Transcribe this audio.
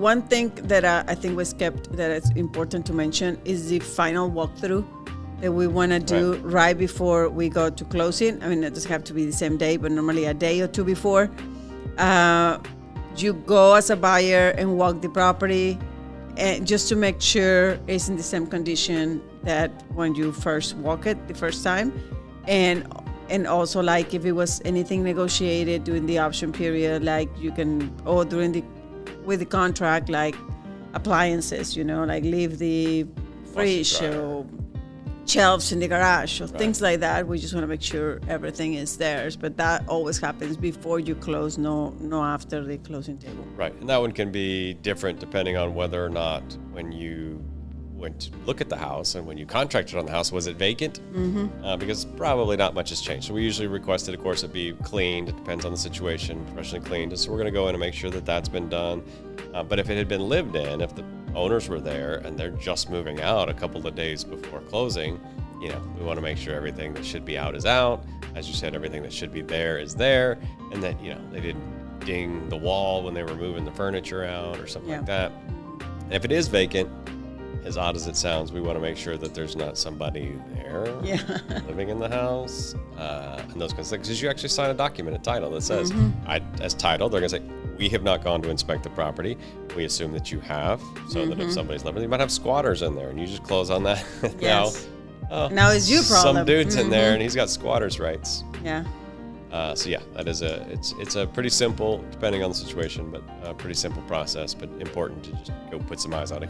one thing that I think was kept that it's important to mention is the final walkthrough that we want to do right before we go to closing. I mean, it doesn't have to be the same day, but normally a day or two before. You go as a buyer and walk the property, and just to make sure it's in the same condition that when you first walk it the first time, and also like if it was anything negotiated during the option period, like you can, or with the contract, like appliances, like leave the fridge or shelves in the garage or things like that. We just want to make sure everything is theirs, but that always happens before you close, no after the closing table. Right, and that one can be different depending on whether or not when you went to look at the house and when you contracted on the house, was it vacant? Because probably not much has changed. So we usually requested, of course, it be cleaned. It depends on the situation, professionally cleaned. So we're going to go in and make sure that that's been done. But if it had been lived in, if the owners were there and they're just moving out a couple of days before closing, we want to make sure everything that should be out is out. As you said, everything that should be there is there, and that they didn't ding the wall when they were moving the furniture out or something like that. And if it is vacant, as odd as it sounds, we want to make sure that there's not somebody there living in the house, and those kinds of things. Because you actually sign a document, a title that says, as title, they're going to say, we have not gone to inspect the property. We assume that you have, so that if somebody's living, you might have squatters in there, and you just close on that. Now it's your problem. Some dude's in there, and he's got squatters' rights. Yeah. So that is it's a pretty simple, depending on the situation, but a pretty simple process, but important to just go put some eyes on it.